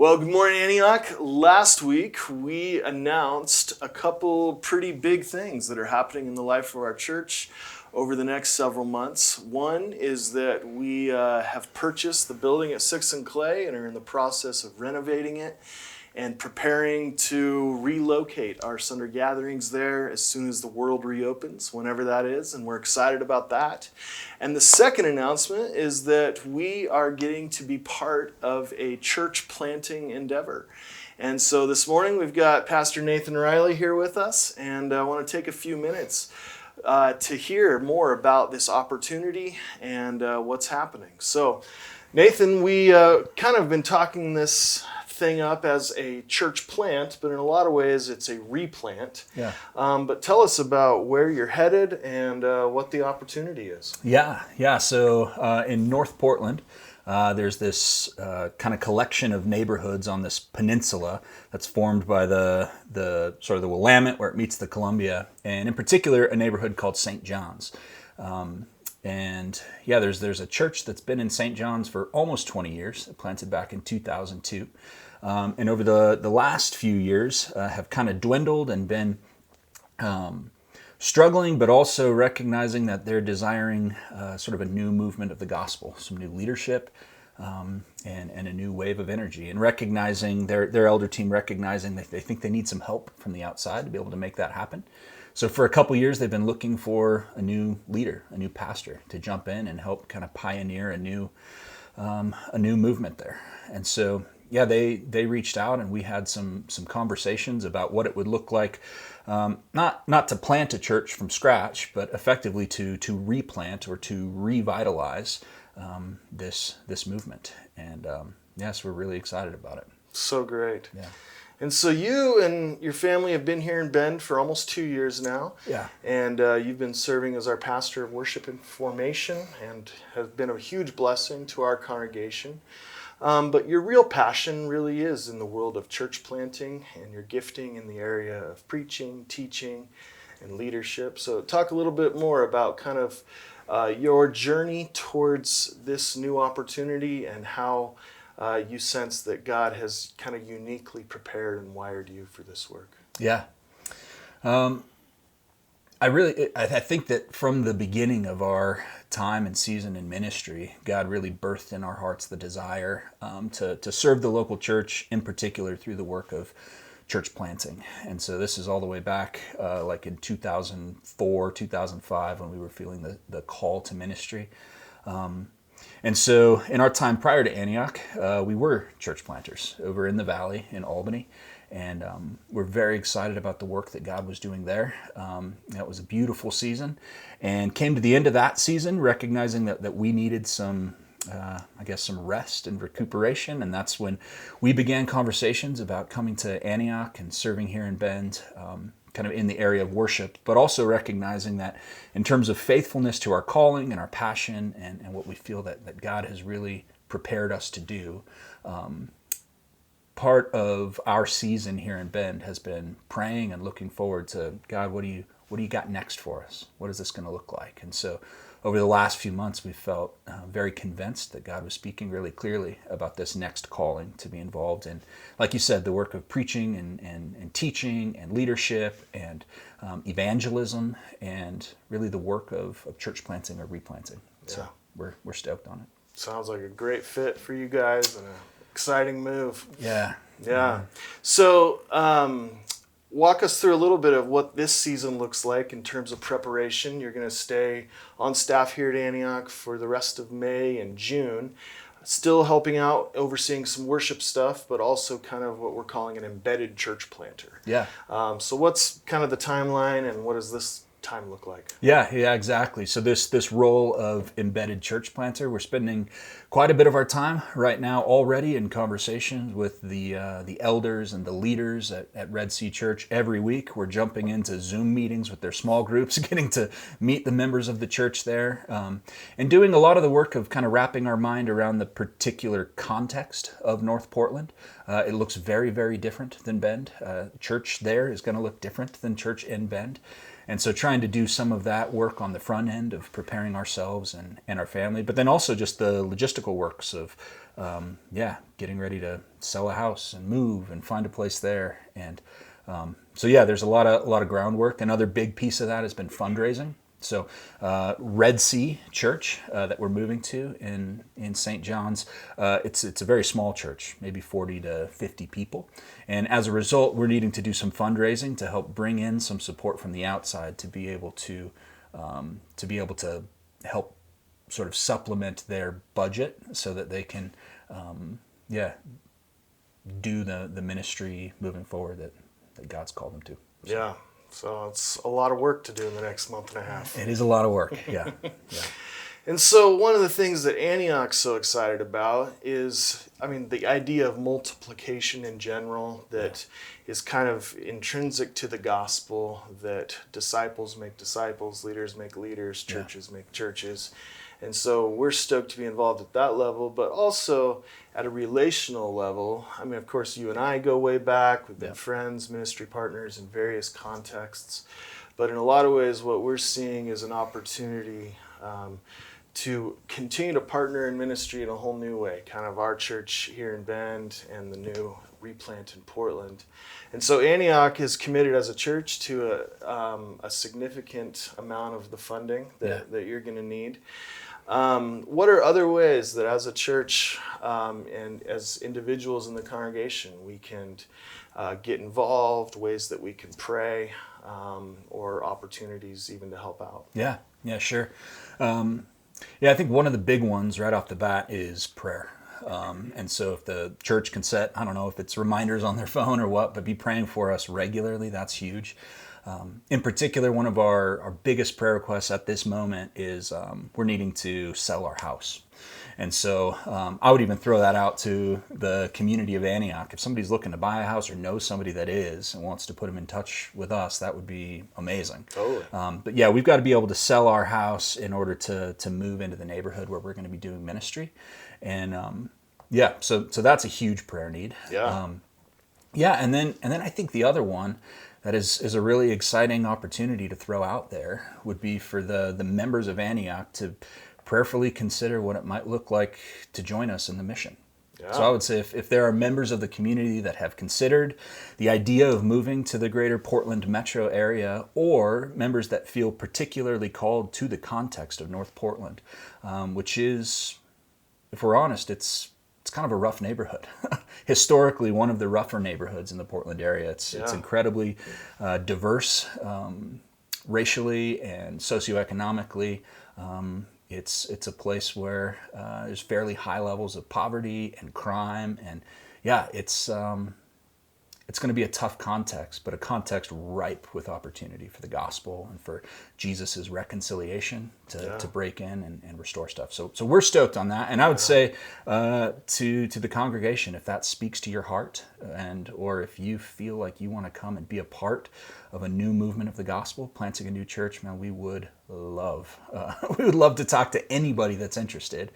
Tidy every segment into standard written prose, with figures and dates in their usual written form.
Well, good morning, Antioch. Last week, we announced a couple pretty big things that are happening in the life of our church over the next several months. One is that we have purchased the building at 6 and Clay and are in the process of renovating it and preparing to relocate our Sunday gatherings there as soon as the world reopens, whenever that is, and we're excited about that. And the second announcement is that we are getting to be part of a church planting endeavor. And so this morning we've got Pastor Nathan Riley here with us, and I want to take a few minutes to hear more about this opportunity and what's happening. So Nathan, we kind of been talking this thing up as a church plant, but in a lot of ways it's a replant. Yeah. But tell us about where you're headed and what the opportunity is. Yeah. So in North Portland, there's this kind of collection of neighborhoods on this peninsula that's formed by the sort of the Willamette where it meets the Columbia, and in particular a neighborhood called St. John's. And yeah, there's a church that's been in St. John's for almost 20 years, planted back in 2002. And over the last few years have kind of dwindled and been struggling, but also recognizing that they're desiring sort of a new movement of the gospel, some new leadership, and a new wave of energy, and recognizing their elder team recognizing that they think they need some help from the outside to be able to make that happen. So for a couple years, they've been looking for a new leader, a new pastor to jump in and help kind of pioneer a new movement there. And so, yeah, they reached out, and we had some conversations about what it would look like, not to plant a church from scratch, but effectively to replant or to revitalize this movement. And yes, we're really excited about it. So great. Yeah. And so you and your family have been here in Bend for almost 2 years now. Yeah. And you've been serving as our pastor of worship and formation and have been a huge blessing to our congregation. But your real passion really is in the world of church planting and your gifting in the area of preaching, teaching, and leadership. So talk a little bit more about kind of your journey towards this new opportunity and how you sense that God has kind of uniquely prepared and wired you for this work. Yeah. I think that from the beginning of our time and season in ministry, God really birthed in our hearts the desire to serve the local church, in particular through the work of church planting. And so this is all the way back like in 2004, 2005, when we were feeling the call to ministry. And so in our time prior to Antioch, we were church planters over in the valley in Albany. And we're very excited about the work that God was doing there. That was a beautiful season, and came to the end of that season recognizing that we needed some rest and recuperation. And that's when we began conversations about coming to Antioch and serving here in Bend, kind of in the area of worship, but also recognizing that in terms of faithfulness to our calling and our passion and what we feel that God has really prepared us to do, part of our season here in Bend has been praying and looking forward to, God, what do you got next for us? What is this going to look like? And so over the last few months, we felt very convinced that God was speaking really clearly about this next calling to be involved in, like you said, the work of preaching and teaching and leadership and evangelism, and really the work of church planting or replanting. Yeah. So we're stoked on it. Sounds like a great fit for you guys and an exciting move. Yeah. So walk us through a little bit of what this season looks like in terms of preparation. You're going to stay on staff here at Antioch for the rest of May and June, still helping out, overseeing some worship stuff, but also kind of what we're calling an embedded church planter. Yeah. So what's kind of the timeline, and what does this time look like? Yeah, exactly. So this role of embedded church planter, we're spending quite a bit of our time right now already in conversations with the elders and the leaders at Red Sea Church. Every week we're jumping into Zoom meetings with their small groups, getting to meet the members of the church there, and doing a lot of the work of kind of wrapping our mind around the particular context of North Portland. It looks very, very different than Bend. Church there is going to look different than church in Bend. And so trying to do some of that work on the front end of preparing ourselves and our family, but then also just the logistical works of, getting ready to sell a house and move and find a place there. And there's a lot of groundwork. Another big piece of that has been fundraising. So Red Sea Church that we're moving to in St. John's, it's a very small church, maybe 40 to 50 people. And as a result, we're needing to do some fundraising to help bring in some support from the outside to be able to help sort of supplement their budget so that they can do the ministry moving forward that God's called them to. So. Yeah. So it's a lot of work to do in the next month and a half. It is a lot of work, yeah. And so one of the things that Antioch's so excited about is, the idea of multiplication in general that is kind of intrinsic to the gospel, that disciples make disciples, leaders make leaders, churches make churches. And so we're stoked to be involved at that level, but also at a relational level. Of course, you and I go way back. We've been friends, ministry partners in various contexts. But in a lot of ways, what we're seeing is an opportunity to continue to partner in ministry in a whole new way, kind of our church here in Bend and the new replant in Portland. And so Antioch is committed as a church to a significant amount of the funding that you're going to need. What are other ways that as a church and as individuals in the congregation we can get involved, ways that we can pray, or opportunities even to help out? Yeah, sure. I think one of the big ones right off the bat is prayer. And so if the church can set, I don't know if it's reminders on their phone or what, but be praying for us regularly, that's huge. In particular, one of our biggest prayer requests at this moment is we're needing to sell our house. And so I would even throw that out to the community of Antioch. If somebody's looking to buy a house or knows somebody that is and wants to put them in touch with us, that would be amazing. Totally. But we've got to be able to sell our house in order to move into the neighborhood where we're going to be doing ministry. And so that's a huge prayer need. Yeah. And then I think the other one that is a really exciting opportunity to throw out there would be for the members of Antioch to prayerfully consider what it might look like to join us in the mission. Yeah. So I would say if there are members of the community that have considered the idea of moving to the greater Portland metro area, or members that feel particularly called to the context of North Portland, which is, if we're honest, it's kind of a rough neighborhood. Historically, one of the rougher neighborhoods in the Portland area. It's incredibly diverse racially and socioeconomically. It's a place where there's fairly high levels of poverty and crime, and it's going to be a tough context, but a context ripe with opportunity for the gospel and for Jesus' reconciliation to break in and restore stuff. So we're stoked on that. And I would say to the congregation, if that speaks to your heart, or if you feel like you want to come and be a part of a new movement of the gospel, planting a new church, man, we would love to talk to anybody that's interested.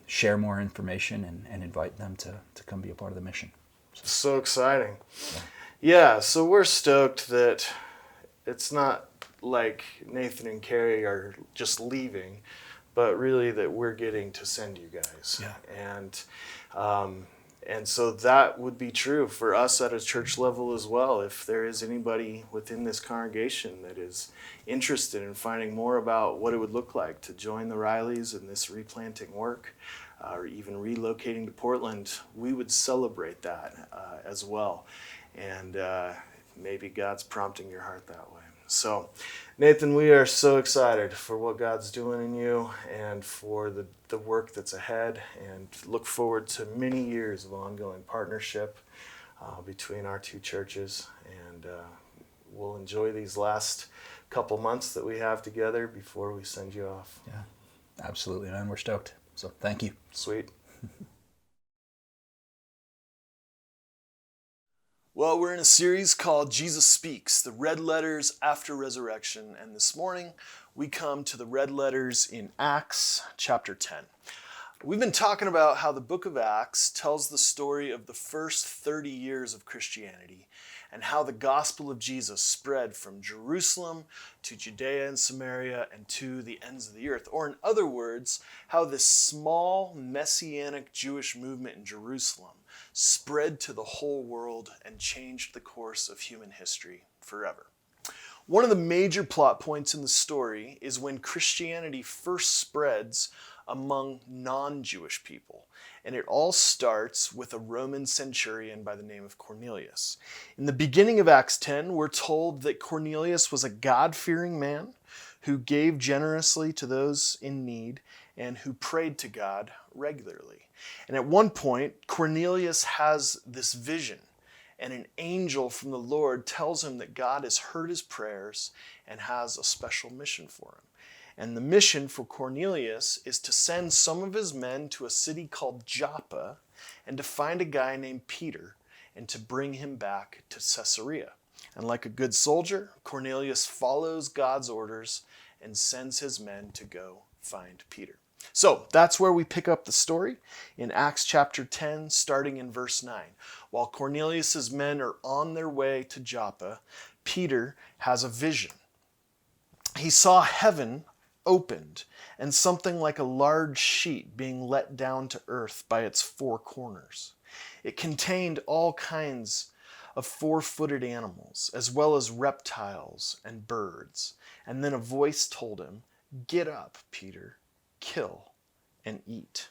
Share more information and invite them to come be a part of the mission. So exciting. Yeah, so we're stoked that it's not like Nathan and Carrie are just leaving, but really that we're getting to send you guys. And so that would be true for us at a church level as well. If there is anybody within this congregation that is interested in finding more about what it would look like to join the Rileys in this replanting work, or even relocating to Portland, we would celebrate that as well. And maybe God's prompting your heart that way. So, Nathan, we are so excited for what God's doing in you and for the work that's ahead, and look forward to many years of ongoing partnership between our two churches. And we'll enjoy these last couple months that we have together before we send you off. Yeah, absolutely, man. We're stoked. So thank you. Sweet. Well, we're in a series called Jesus Speaks, the red letters after resurrection. And this morning we come to the red letters in Acts chapter 10. We've been talking about how the book of Acts tells the story of the first 30 years of Christianity and how the gospel of Jesus spread from Jerusalem to Judea and Samaria and to the ends of the earth. Or in other words, how this small messianic Jewish movement in Jerusalem spread to the whole world and changed the course of human history forever. One of the major plot points in the story is when Christianity first spreads among non-Jewish people. And it all starts with a Roman centurion by the name of Cornelius. In the beginning of Acts 10, we're told that Cornelius was a God-fearing man who gave generously to those in need and who prayed to God regularly. And at one point, Cornelius has this vision, and an angel from the Lord tells him that God has heard his prayers and has a special mission for him. And the mission for Cornelius is to send some of his men to a city called Joppa and to find a guy named Peter and to bring him back to Caesarea. And like a good soldier, Cornelius follows God's orders and sends his men to go find Peter. So that's where we pick up the story in Acts chapter 10, starting in verse 9. While Cornelius' men are on their way to Joppa, Peter has a vision. He saw heaven opened and something like a large sheet being let down to earth by its four corners. It contained all kinds of four-footed animals, as well as reptiles and birds. And then a voice told him, "Get up, Peter. Kill and eat."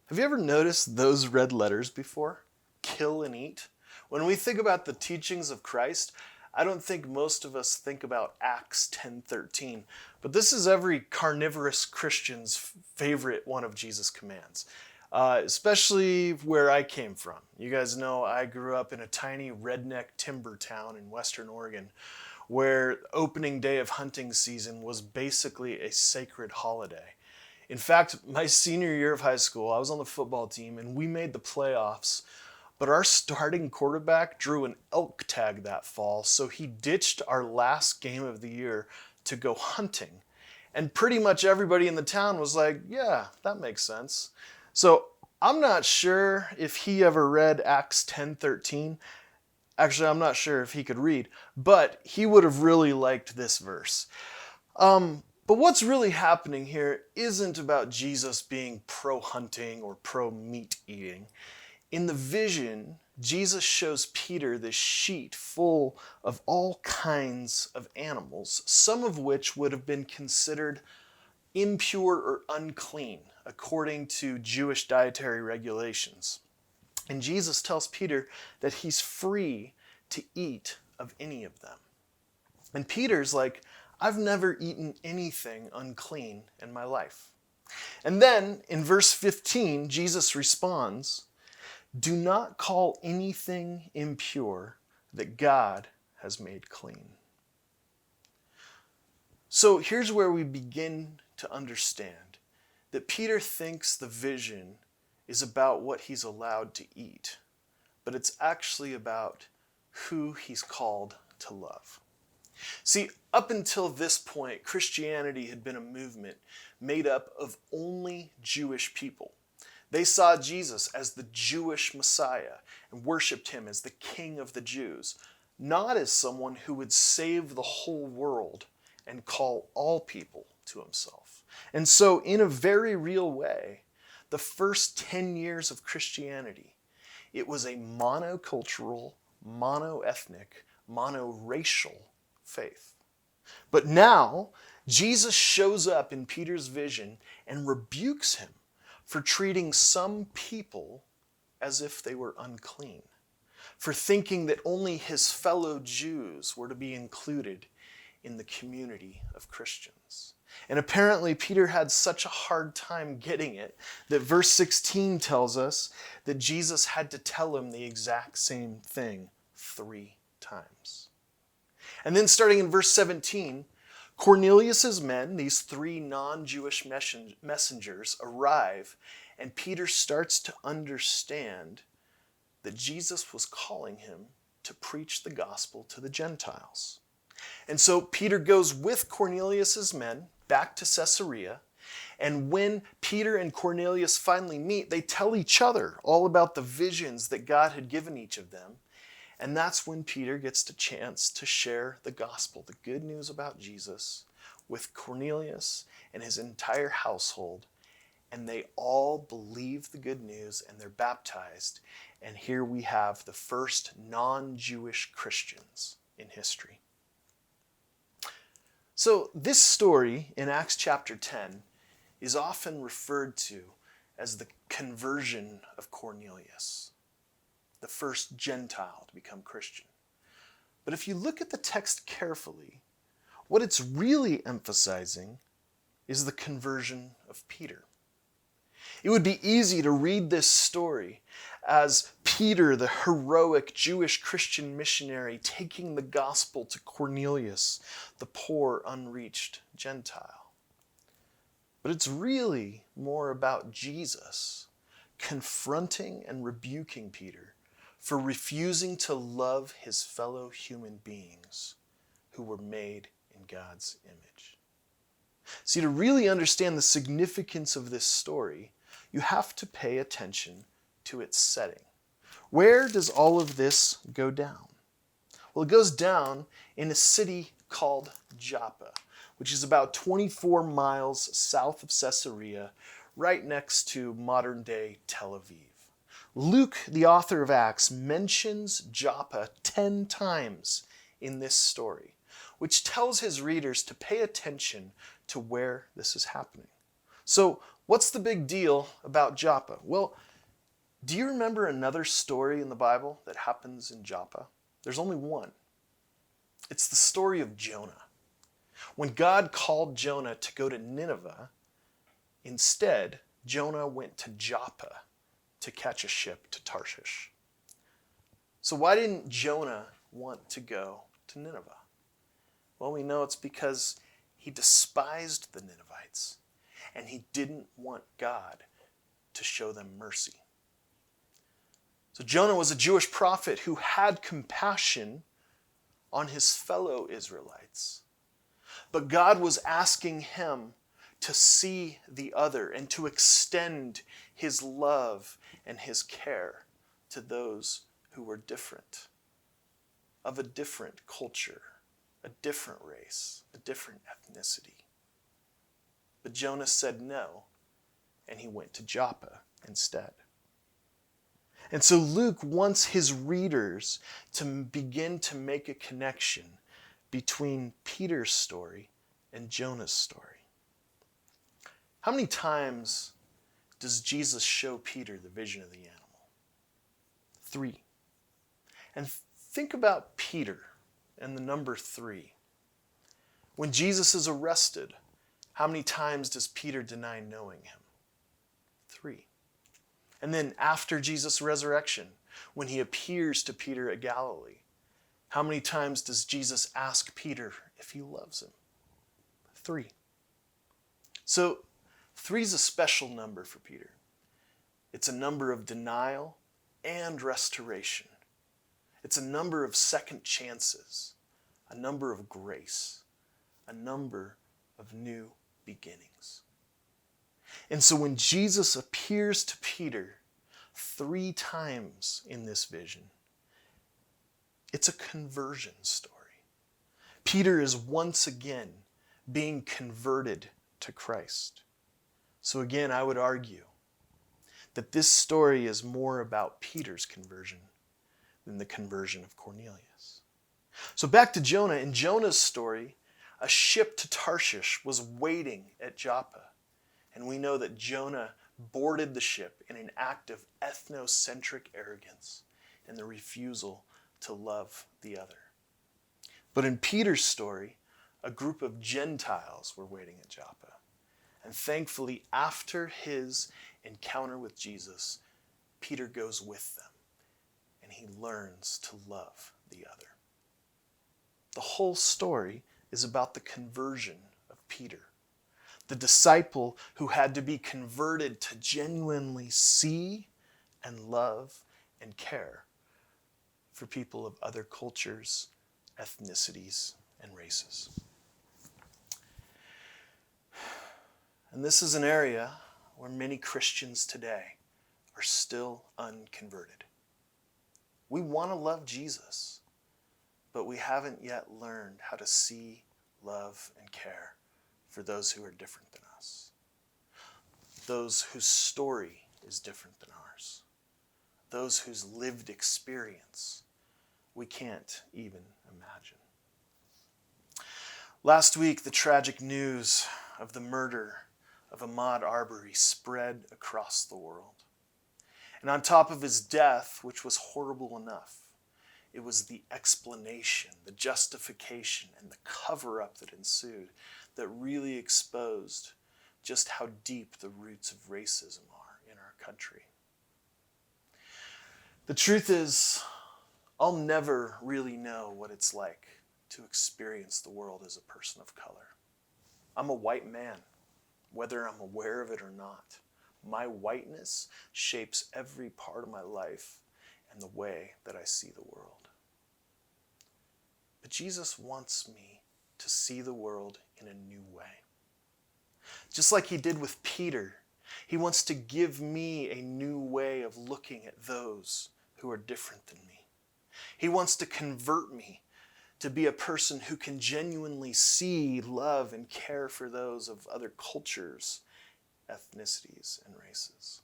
Have you ever noticed those red letters before? Kill and eat. When we think about the teachings of Christ, I don't think most of us think about Acts 10:13, but this is every carnivorous Christian's favorite one of Jesus' commands, especially where I came from. You guys know I grew up in a tiny redneck timber town in Western Oregon, where opening day of hunting season was basically a sacred holiday. In fact, my senior year of high school, I was on the football team and we made the playoffs, but our starting quarterback drew an elk tag that fall, so he ditched our last game of the year to go hunting. And pretty much everybody in the town was like, yeah, that makes sense. So I'm not sure if he ever read Acts 10:13. Actually, I'm not sure if he could read, but he would have really liked this verse. But what's really happening here isn't about Jesus being pro-hunting or pro-meat eating. In the vision, Jesus shows Peter this sheet full of all kinds of animals, some of which would have been considered impure or unclean, according to Jewish dietary regulations. And Jesus tells Peter that he's free to eat of any of them. And Peter's like, I've never eaten anything unclean in my life. And then in verse 15, Jesus responds, "Do not call anything impure that God has made clean." So here's where we begin to understand that Peter thinks the vision is about what he's allowed to eat, but it's actually about who he's called to love. See, up until this point, Christianity had been a movement made up of only Jewish people. They saw Jesus as the Jewish Messiah and worshiped him as the King of the Jews, not as someone who would save the whole world and call all people to himself. And so, in a very real way, the first 10 years of Christianity, it was a monocultural, mono-ethnic, mono-racial faith. But now, Jesus shows up in Peter's vision and rebukes him for treating some people as if they were unclean, for thinking that only his fellow Jews were to be included in the community of Christians. And apparently Peter had such a hard time getting it that verse 16 tells us that Jesus had to tell him the exact same thing 3 times. And then starting in verse 17, Cornelius' men, these 3 non-Jewish messengers, arrive, and Peter starts to understand that Jesus was calling him to preach the gospel to the Gentiles. And so Peter goes with Cornelius' men back to Caesarea, And when Peter and Cornelius finally meet, they tell each other all about the visions that God had given each of them. And that's when Peter gets the chance to share the gospel, the good news about Jesus, with Cornelius and his entire household. And they all believe the good news and they're baptized. And here we have the first non-Jewish Christians in history. So this story in Acts chapter 10 is often referred to as the conversion of Cornelius, the first Gentile to become Christian. But if you look at the text carefully, what it's really emphasizing is the conversion of Peter. It would be easy to read this story as Peter, the heroic Jewish Christian missionary, taking the gospel to Cornelius, the poor, unreached Gentile. But it's really more about Jesus confronting and rebuking Peter for refusing to love his fellow human beings who were made in God's image. See, to really understand the significance of this story, you have to pay attention to its setting. Where does all of this go down? Well, it goes down in a city called Joppa, which is about 24 miles south of Caesarea, right next to modern-day Tel Aviv. Luke, the author of Acts, mentions Joppa 10 times in this story, which tells his readers to pay attention to where this is happening. So, what's the big deal about Joppa? Well, do you remember another story in the Bible that happens in Joppa? There's only one. It's the story of Jonah. When God called Jonah to go to Nineveh, instead, Jonah went to Joppa to catch a ship to Tarshish. So why didn't Jonah want to go to Nineveh? Well, we know it's because he despised the Ninevites, and he didn't want God to show them mercy. So Jonah was a Jewish prophet who had compassion on his fellow Israelites. But God was asking him to see the other and to extend his love and his care to those who were different, of a different culture, a different race, a different ethnicity. But Jonah said no, and he went to Joppa instead. And so Luke wants his readers to begin to make a connection between Peter's story and Jonah's story. How many times does Jesus show Peter the vision of the animal? 3. And think about Peter and the number 3. When Jesus is arrested, how many times does Peter deny knowing him? 3. And then after Jesus' resurrection, when he appears to Peter at Galilee, how many times does Jesus ask Peter if he loves him? 3. So 3 is a special number for Peter. It's a number of denial and restoration. It's a number of second chances, a number of grace, a number of new beginnings. And so when Jesus appears to Peter 3 times in this vision, it's a conversion story. Peter is once again being converted to Christ. So again, I would argue that this story is more about Peter's conversion than the conversion of Cornelius. So back to Jonah. In Jonah's story, a ship to Tarshish was waiting at Joppa. And we know that Jonah boarded the ship in an act of ethnocentric arrogance and the refusal to love the other. But in Peter's story, a group of Gentiles were waiting at Joppa. And thankfully, after his encounter with Jesus, Peter goes with them and he learns to love the other. The whole story is about the conversion of Peter, the disciple who had to be converted to genuinely see and love and care for people of other cultures, ethnicities, and races. And this is an area where many Christians today are still unconverted. We want to love Jesus, but we haven't yet learned how to see, love, and care for those who are different than us. Those whose story is different than ours. Those whose lived experience we can't even imagine. Last week, the tragic news of the murder of Ahmaud Arbery spread across the world. And on top of his death, which was horrible enough, it was the explanation, the justification, and the cover-up that ensued that really exposed just how deep the roots of racism are in our country. The truth is, I'll never really know what it's like to experience the world as a person of color. I'm a white man, whether I'm aware of it or not. My whiteness shapes every part of my life and the way that I see the world. But Jesus wants me to see the world in a new way. Just like he did with Peter, he wants to give me a new way of looking at those who are different than me. He wants to convert me to be a person who can genuinely see, love, and care for those of other cultures, ethnicities, and races.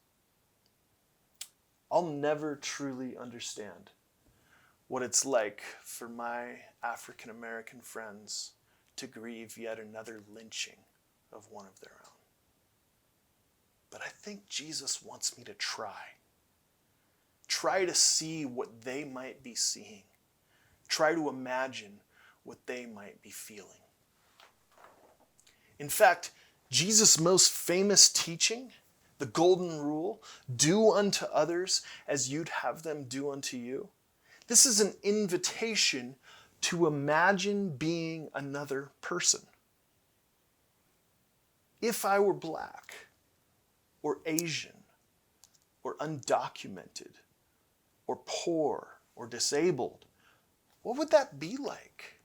I'll never truly understand what it's like for my African American friends to grieve yet another lynching of one of their own. But I think Jesus wants me to try. Try to see what they might be seeing. Try to imagine what they might be feeling. In fact, Jesus' most famous teaching, the golden rule, do unto others as you'd have them do unto you, this is an invitation to imagine being another person. If I were black, or Asian, or undocumented, or poor, or disabled, what would that be like?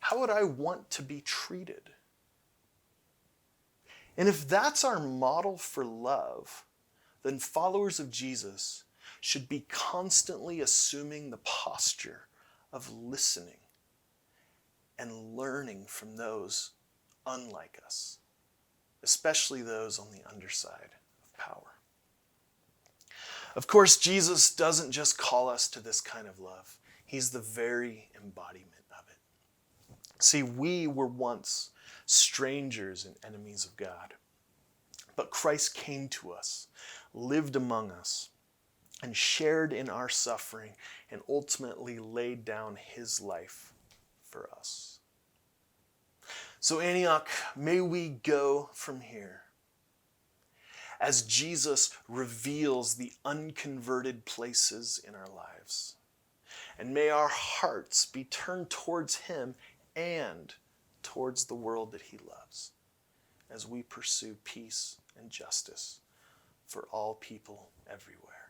How would I want to be treated? And if that's our model for love, then followers of Jesus should be constantly assuming the posture of listening and learning from those unlike us, especially those on the underside of power. Of course, Jesus doesn't just call us to this kind of love. He's the very embodiment of it. See, we were once strangers and enemies of God, but Christ came to us, lived among us, and shared in our suffering, and ultimately laid down his life for us. So Antioch, may we go from here as Jesus reveals the unconverted places in our lives. And may our hearts be turned towards him and towards the world that he loves as we pursue peace and justice for all people everywhere.